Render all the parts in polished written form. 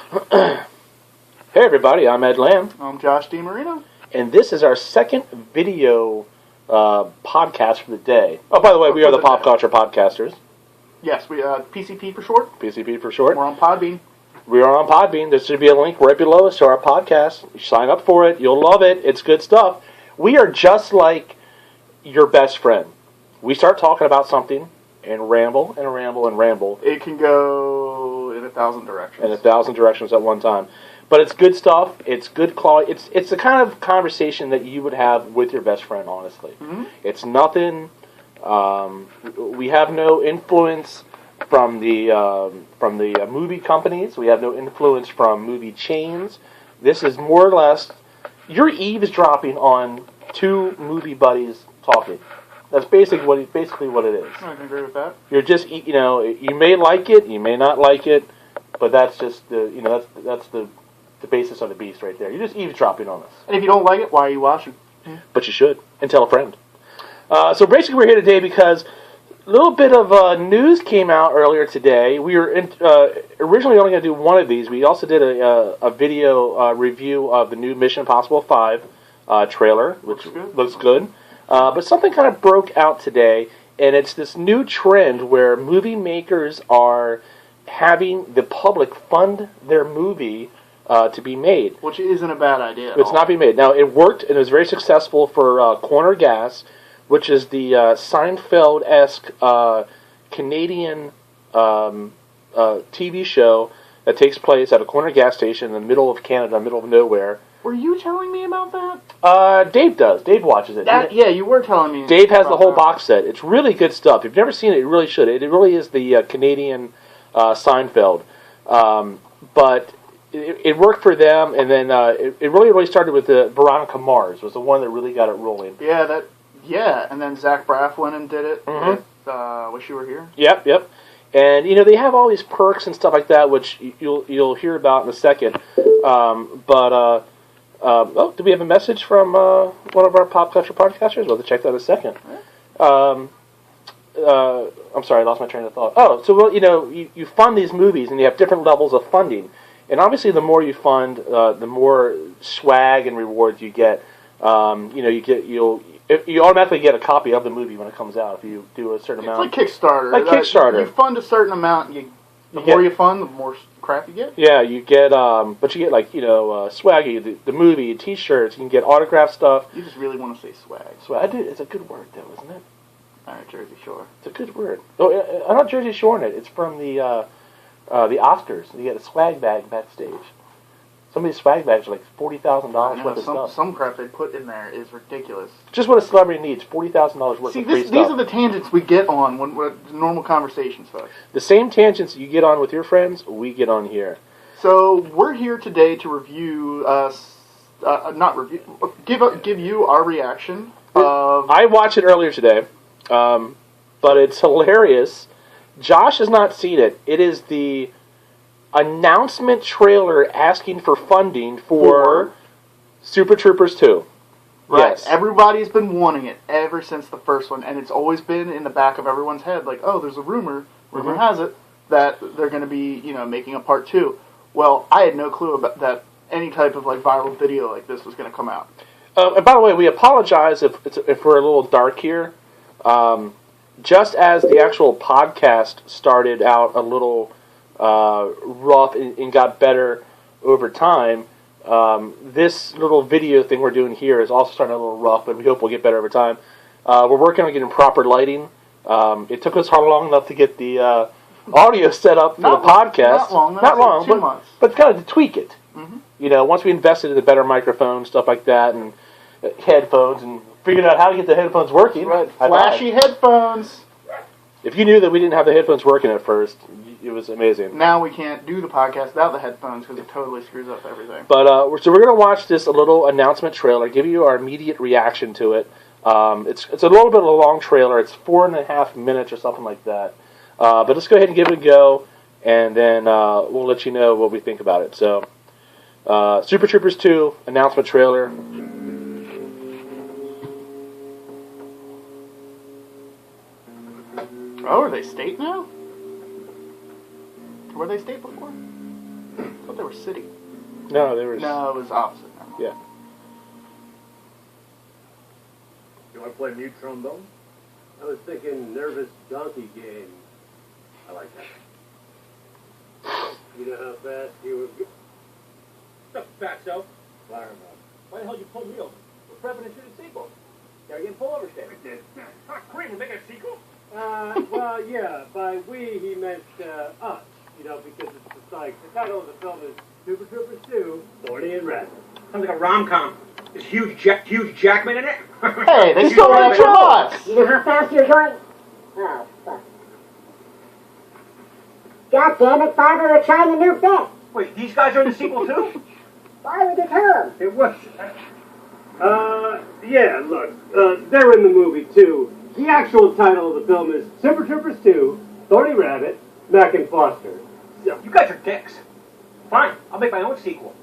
Hey everybody, I'm Ed Lamb. I'm Josh DiMarino. And this is our second video podcast for the day. Oh, by the way, we are the Pop Culture Podcasters. Yes, we PCP for short. PCP for short. We're on Podbean. We are on Podbean. There should be a link right below us to our podcast. You sign up for it. You'll love it. It's good stuff. We are just like your best friend. We start talking about something and ramble and ramble and ramble. It can go in 1,000 directions. In 1,000 directions at one time. But it's good stuff. It's good quality. It's the kind of conversation that you would have with your best friend, honestly. Mm-hmm. It's nothing. We have no influence from the movie companies. We have no influence from movie chains. This is more or less you're eavesdropping on two movie buddies talking. That's basically what it is. I can agree with that. You're just you may like it, you may not like it, but that's just that's the basis of the beast right there. You're just eavesdropping on us. And if you don't like it, why are you watching? But you should, and tell a friend. So basically we're here today because a little bit of news came out earlier today. We were originally only going to do one of these. We also did a video review of the new Mission Impossible 5 trailer, which looks good. But something kind of broke out today, and it's this new trend where movie makers are having the public fund their movie to be made. Which isn't a bad idea at It's all. not being made. Now, it worked, and it was very successful for Corner Gas, which is the Seinfeld-esque Canadian TV show that takes place at a corner gas station in the middle of Canada, middle of nowhere. Were you telling me about that? Dave does. Dave watches it. Yeah, you were telling me. Dave has the whole box set. It's really good stuff. If you've never seen it, you really should. It really is the Canadian Seinfeld. But it worked for them, and then it really started with Veronica Mars was the one that really got it rolling. Yeah, and then Zach Braff went and did it with Wish You Were Here. Yep. And they have all these perks and stuff like that, which you'll hear about in a second. Do we have a message from one of our pop culture podcasters? We'll have to check that in a second. I'm sorry, I lost my train of thought. Oh, so you fund these movies, and you have different levels of funding. And obviously, the more you fund, the more swag and rewards you get. You automatically get a copy of the movie when it comes out if you do a certain amount. It's like Kickstarter. Kickstarter. You fund a certain amount, the more you fund, the more crap you get. Yeah, you get, but you get swag, the movie, T-shirts. You can get autograph stuff. You just really want to say swag. Swag. It's a good word, though, isn't it? All right, Jersey Shore. It's a good word. Oh, I'm not Jersey Shore in it. It's from the Oscars. You get a swag bag backstage. Some of these swag bags are like $40,000 worth of stuff. Some crap they put in there is ridiculous. Just what a celebrity needs, $40,000 worth of free stuff. These are the tangents we get on when normal conversations, folks. The same tangents you get on with your friends, we get on here. So we're here today to review, give you our reaction of... I watched it earlier today, but it's hilarious. Josh has not seen it. It is the announcement trailer asking for funding for Super Troopers 2. Right. Yes. Everybody's been wanting it ever since the first one, and it's always been in the back of everyone's head, like, oh, there's a rumor has it, that they're going to be, making a part 2. Well, I had no clue about that any type of viral video like this was going to come out. And by the way, we apologize if we're a little dark here. Just as the actual podcast started out a little rough and got better over time, this little video thing we're doing here is also starting a little rough, but we hope we'll get better over time. We're working on getting proper lighting. It took us long enough to get the audio set up for the podcast. Not long, 2 months. But kind of to tweak it. Mm-hmm. Once we invested in a better microphone, stuff like that, and headphones, and figured out how to get the headphones working. Right. Flashy headphones. If you knew that we didn't have the headphones working at first, it was amazing. Now we can't do the podcast without the headphones because it totally screws up everything. But so we're going to watch this little announcement trailer, give you our immediate reaction to it. It's a little bit of a long trailer. It's 4.5 minutes or something like that. But let's go ahead and give it a go, and then we'll let you know what we think about it. So, Super Troopers 2 announcement trailer. Oh, are they state now? Were they state before? I thought they were City. No, they were. No, it was opposite. Yeah. You want to play mute trombone? I was thinking nervous donkey game. I like that. You know how fast you would go? What's up, fatso? Fire 'em up. Why the hell you pull me over? We're prepping to shoot a sequel. Gotta get pull-over state. Cream, we're making a sequel? Well, yeah. By we, he meant us. You know, because it's just like the title of the film is Super Troopers 2, Thorny and Red. Sounds like a rom-com. There's huge Jackman in it. Hey, they stole that from us! You know how fast you're going? Oh, fuck. God damn it, Fiverr, we're trying a new bit. Wait, these guys are in the sequel too? Why would you tell them? It was. Yeah, look, they're in the movie too. The actual title of the film is Super Troopers 2, Thorny Rabbit, Mac and Foster. You guys are dicks. Fine, I'll make my own sequel.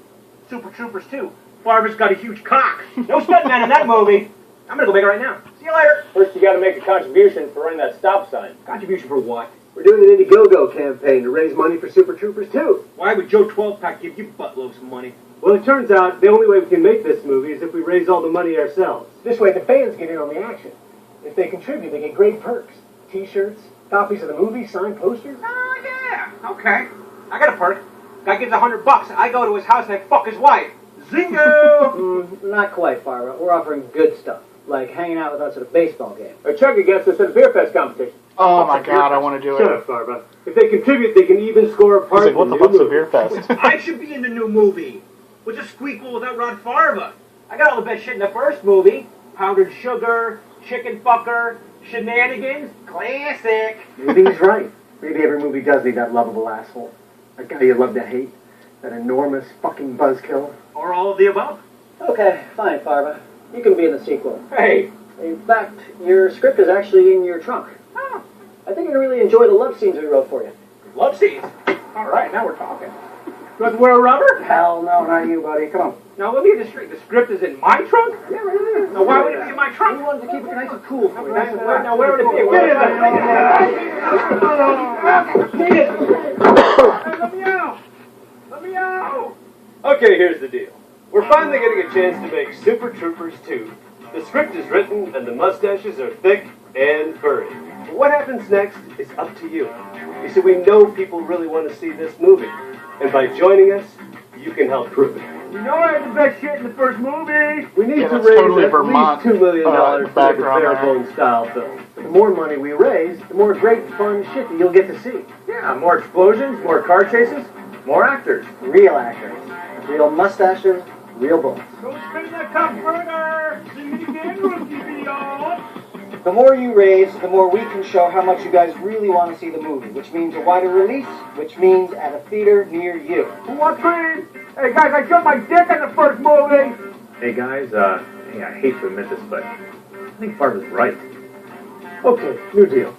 Super Troopers 2. Farmer's got a huge cock. No stuntman in that movie. I'm gonna go make it right now. See you later. First, you got to make a contribution for running that stop sign. Contribution for what? We're doing an Indiegogo campaign to raise money for Super Troopers 2. Why would Joe 12-pack give you buttloads of money? Well, it turns out the only way we can make this movie is if we raise all the money ourselves. This way, the fans get in on the action. If they contribute, they get great perks. T-shirts, copies of the movie, signed posters. Oh, yeah. Okay. I got a perk. Guy gives $100. I go to his house and I fuck his wife. Zingo! Not quite, Farva. We're offering good stuff, like hanging out with us at a baseball game. Or Chuck against us at a beer fest competition. Oh my god, I want to do Shut it. up, Farva. If they contribute, they can even score a part He's like, what in the new fuck's a movie. beer fest? I should be in the new movie. What's a squeakquel without Rod Farva? I got all the best shit in the first movie. Powdered sugar, chicken fucker, shenanigans. Classic. Maybe he's right. Maybe every movie does need that lovable asshole. That guy you love to hate. That enormous fucking buzzkill. Or all of the above. Okay, fine, Farva. You can be in the sequel. Hey. In fact, your script is actually in your trunk. Oh, I think you'd really enjoy the love scenes we wrote for you. love scenes. All right, now we're talking. You want to wear a rubber? Hell no, not you, buddy. Come on. Now, let me get this straight. The script is in my trunk? Yeah, right there. Now, why would it be in my We trunk? wanted to keep it nice and cool for you. Now, where would it be? Get in Let me out! Let me out! Okay, here's the deal. We're finally getting a chance to make Super Troopers 2. The script is written and the mustaches are thick and furry. What happens next is up to you. You see, we know people really want to see this movie. And by joining us, you can help prove it. You know I had the best shit in the first movie. We need Yeah, to that's raise totally at Vermont, least $2 million for the background there. bare-bone style film. The more money we raise, the more great fun shit that you'll get to see. Yeah, more explosions, more car chases, more actors. Real actors. Real mustaches, real bullets. Go spin that cup burger. See me again, rookie video. The more you raise, the more we can show how much you guys really want to see the movie, which means a wider release, which means at a theater near you. Who wants cream? Hey guys, I jumped my dick in the first movie. Hey guys, hey, I hate to admit this, but I think Farva's right. Okay, new deal.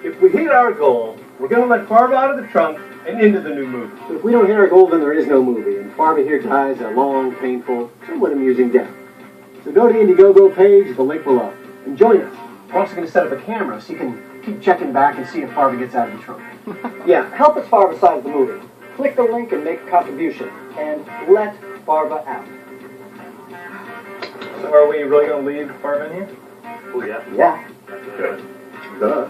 If we hit our goal, we're gonna let Farva out of the trunk and into the new movie. So if we don't hit our goal, then there is no movie, and Farva here dies a long, painful, somewhat amusing death. So go to the Indiegogo page, the link below, and join us. We're also going to set up a camera so you can keep checking back and see if Farva gets out of the trunk. Yeah, help us Farva side of the movie. Click the link and make a contribution, and let Farva out. So are we really gonna leave Farva in here? Oh yeah. Yeah. Good. Duh.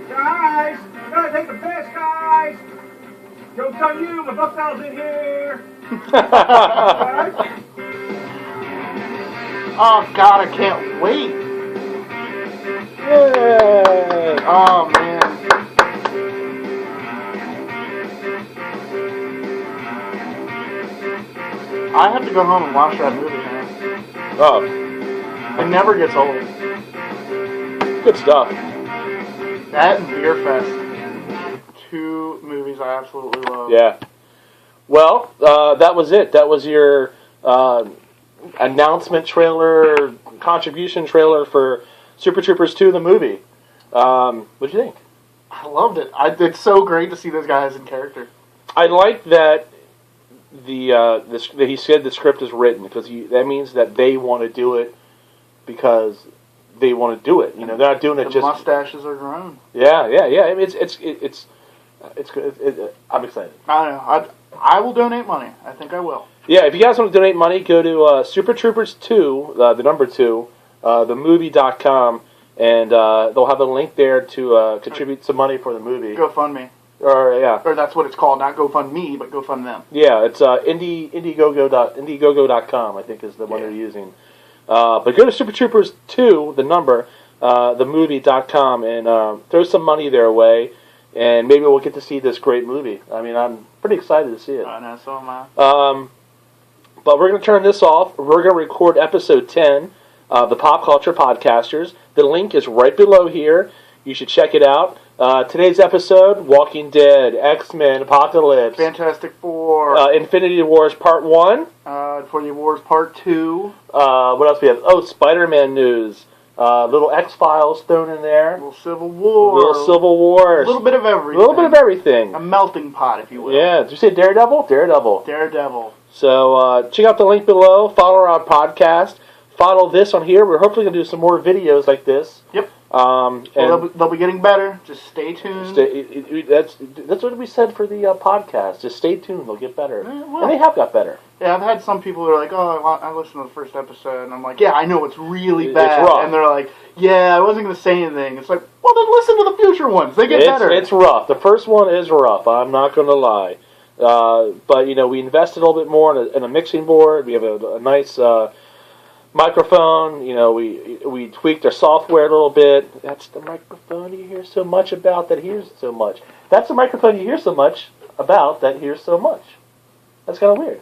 Guys, gotta take the piss, guys. Joke's on you, my bucktail's in here. Guys? Oh god, I can't wait. Yay! Oh man. I have to go home and watch that movie now. Oh, It never gets old. good stuff. That and Beer Fest. Two movies I absolutely love. Yeah. Well, that was it. That was your announcement trailer, contribution trailer for Super Troopers 2, the movie. What'd you think? I loved it. It's so great to see those guys in character. I like that that he said the script is written because that means that they want to do it because they want to do it. You know, they're not doing it The just. mustaches are grown. Yeah. I mean, it's It's good. I'm excited. I don't know. I will donate money. I think I will. Yeah, if you guys want to donate money, go to Super Troopers 2, the number 2, themovie.com, and they'll have a link there to contribute some money for the movie. GoFundMe. Or that's what it's called. Not GoFundMe, but GoFund them. Yeah, it's Indiegogo.com, I think is the one they're using. But go to Super Troopers 2, the number, themovie.com, and throw some money their way, and maybe we'll get to see this great movie. I mean, I'm pretty excited to see it. I know, so am I. But we're going to turn this off. We're going to record episode 10 of the Pop Culture Podcasters. The link is right below here. You should check it out. Today's episode, Walking Dead, X-Men, Apocalypse, Fantastic Four, Infinity Wars Part 1, Infinity Wars Part 2. What else we have? Oh, Spider-Man news. Little X-Files thrown in there. Little Civil War. Little Civil Wars. A little bit of everything. A little bit of everything. A melting pot, if you will. Yeah. Did you say Daredevil? Daredevil. Daredevil. So check out the link below. Follow our podcast. Follow this on here. We're hopefully going to do some more videos like this. Yep. And they'll be getting better. Just stay tuned. That's what we said for the podcast. Just stay tuned. They'll get better. Well, And they have got better. Yeah, I've had some people who are like, oh, I listened to the first episode. And I'm like, yeah, I know it's really bad. It's rough. And they're like, yeah, I wasn't going to say anything. It's like, well, then listen to the future ones. They get better. It's rough. The first one is rough. I'm not going to lie. But, we invested a little bit more in a mixing board. We have a nice microphone. We tweaked our software a little bit. That's the microphone you hear so much about that hears so much. That's the microphone you hear so much about that hears so much. That's kind of weird.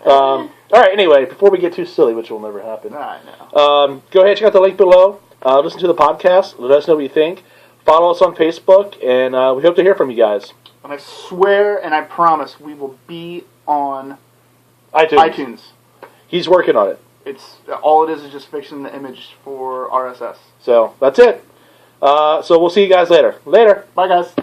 All right, anyway, before we get too silly, which will never happen, I know. go ahead and check out the link below. Listen to the podcast. Let us know what you think. Follow us on Facebook, and we hope to hear from you guys. And I swear and I promise we will be on iTunes. He's working on it. It's all it is just fixing the image for RSS. So that's it. So we'll see you guys later. Later. Bye, guys.